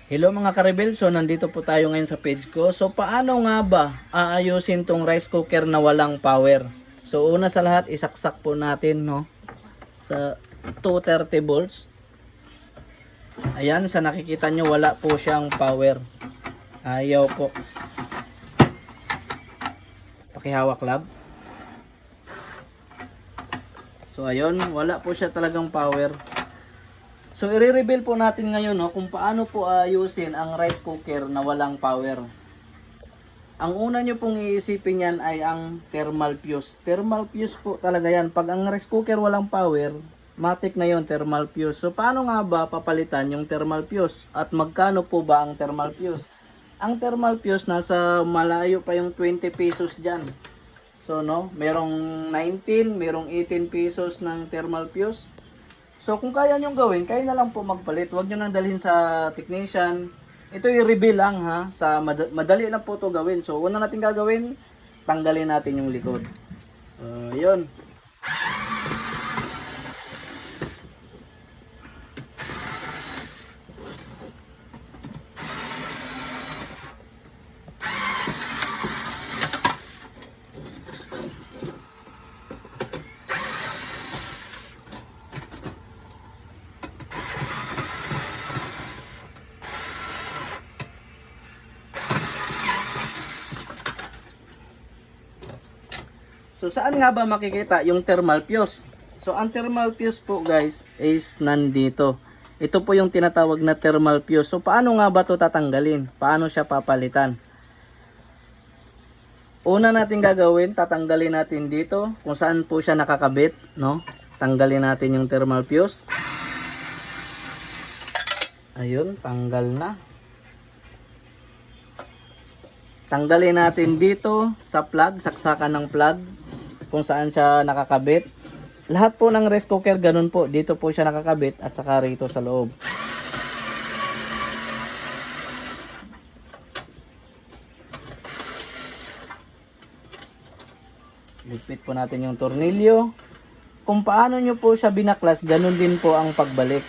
Hello mga ka-rebel, so nandito po tayo ngayon sa page ko. So paano nga ba aayusin tong rice cooker na walang power? So una sa lahat, isaksak po natin sa 230 volts. Ayan, sa nakikita nyo wala po siyang power. Ayaw po. Pakihawak lab. So ayun, wala po siya talagang power. So i-reveal po natin ngayon kung paano po ayusin ang rice cooker na walang power. Ang una nyo pong iisipin yan ay ang thermal fuse. Thermal fuse po talaga yan. Pag ang rice cooker walang power, matik na yon thermal fuse. So paano nga ba papalitan yung thermal fuse? At magkano po ba ang thermal fuse? Ang thermal fuse nasa malayo pa yung 20 pesos dyan. So merong 19, merong 18 pesos ng thermal fuse. So kung kaya nyo gawin, kaya na lang po magpalit. Huwag nyo nang dalhin sa technician. Ito i-reveal lang madali lang po ito gawin. So una natin gagawin, tanggalin natin yung likod. So yun. So saan nga ba makikita yung thermal fuse? So ang thermal fuse po guys is nandito. Ito po yung tinatawag na thermal fuse. So paano nga ba ito tatanggalin? Paano siya papalitan? Una natin gagawin, tatanggalin natin dito kung saan po siya nakakabit, Tanggalin natin yung thermal fuse. Ayun, tanggal na. Tanggalin natin dito sa plug, saksakan ng plug kung saan siya nakakabit. Lahat po ng rice cooker ganun po. Dito po siya nakakabit at saka rito sa loob. Ligpit po natin yung tornilyo. Kung paano nyo po siya binaklas, ganun din po ang pagbalik,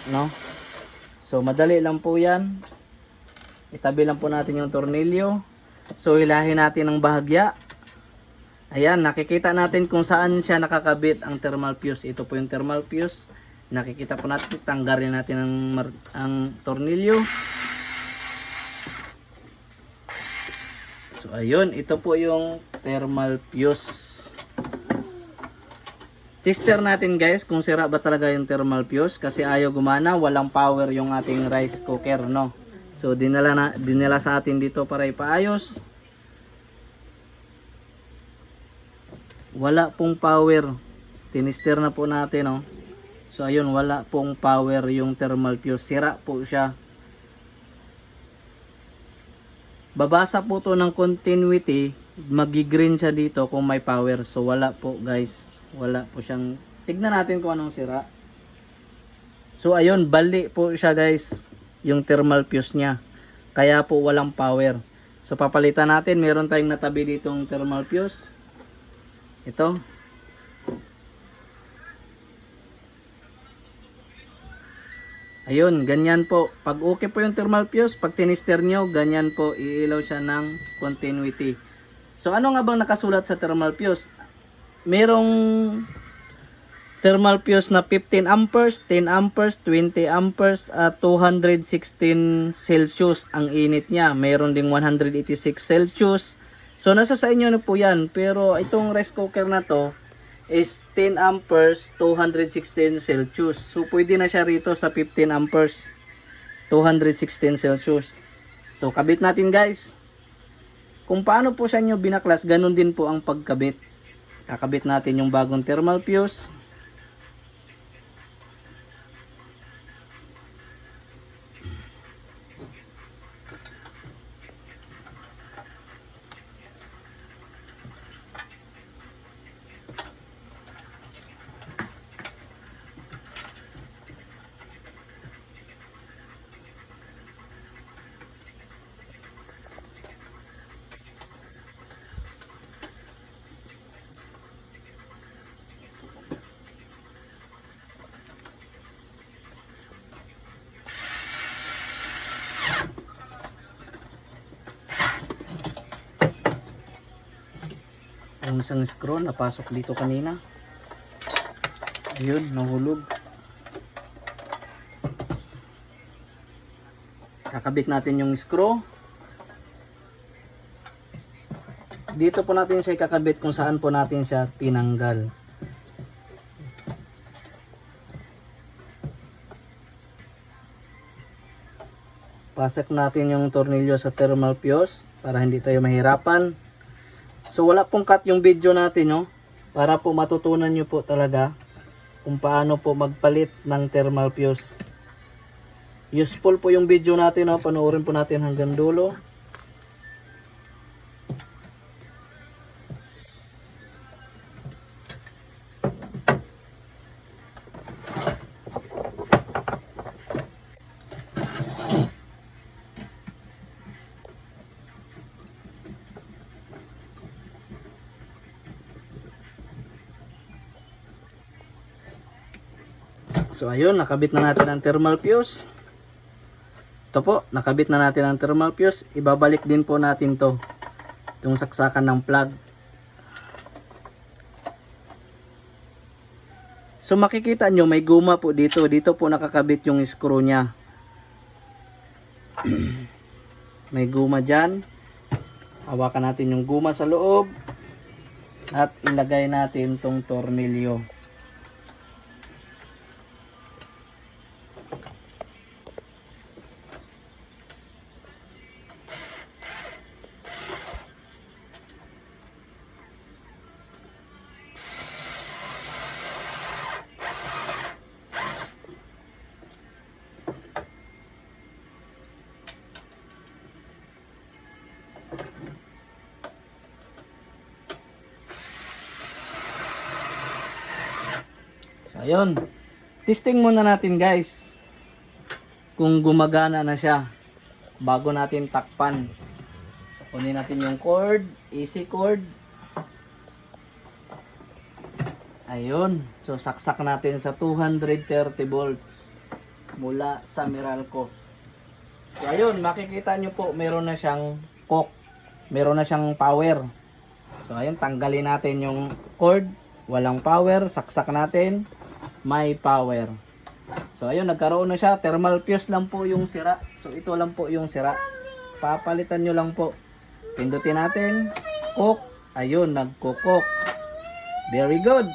So madali lang po yan. Itabi lang po natin yung tornilyo. So hilahin natin ng bahagya. Ayan, nakikita natin kung saan siya nakakabit ang thermal fuse. Ito po yung thermal fuse. Nakikita po natin, tanggalin natin ang tornilyo. So ayun, ito po yung thermal fuse. Tester natin guys kung sira ba talaga yung thermal fuse kasi ayaw gumana, walang power yung ating rice cooker, So dinala sa atin dito para ipaayos. Wala pong power. Tinister na po natin, So ayun, wala pong power yung thermal fuse. Sira po siya. Babasa po to ng continuity, magi-green siya dito kung may power. So wala po guys. Wala po siyang. Tignan natin kung anong sira. So ayun, bali po siya guys, yung thermal fuse niya. Kaya po walang power. So papalitan natin. Meron tayong natabi ditong thermal fuse. Ito. Ayun, ganyan po. Pag okay po yung thermal fuse, pag tinister nyo, ganyan po, iilaw siya ng continuity. So ano nga bang nakasulat sa thermal fuse? Merong thermal fuse na 15 amperes, 10 amperes, 20 amperes, at 216 Celsius ang init niya. Meron ding 186 Celsius. So nasa sa inyo na po yan. Pero itong rice cooker na to is 10 amperes, 216 Celsius. So pwede na siya rito sa 15 amperes, 216 Celsius. So kabit natin guys. Kung paano po sa inyo binaklas, ganun din po ang pagkabit. Kakabit natin yung bagong thermal fuse. Yung isang screw napasok dito kanina. Ayun, nahulog. Kakabit natin yung screw. Dito po natin siya kakabit kung saan po natin siya tinanggal. Pasok natin yung tornilyo sa thermal fuse para hindi tayo mahirapan. So wala pong cut yung video natin, no? Para po matutunan nyo po talaga kung paano po magpalit ng thermal fuse. Useful po yung video natin, no? Panoorin po natin hanggang dulo. So ayun, nakabit na natin ang thermal fuse. Ito po, nakabit na natin ang thermal fuse. Ibabalik din po natin to. Itong saksakan ng plug. So makikita nyo, may guma po dito. Dito po nakakabit yung screw nya. May guma dyan. Hawakan natin yung guma sa loob. At ilagay natin tong tornilyo. So, ayun. Testing muna natin guys. Kung gumagana na siya. Bago natin takpan. So, kunin natin yung cord. AC cord. Ayun. So, saksak natin sa 230 volts. Mula sa Meralco. So, ayun. Makikita nyo po, meron na siyang coke. Meron na siyang power. So, ayun. Tanggalin natin yung cord. Walang power. Saksak natin. May power. So ayun, nagkaroon na siya. Thermal fuse lang po yung sira. So ito lang po yung sira. Papalitan nyo lang po. Pindutin natin. Cook. Ayun, nagkukok. Very good.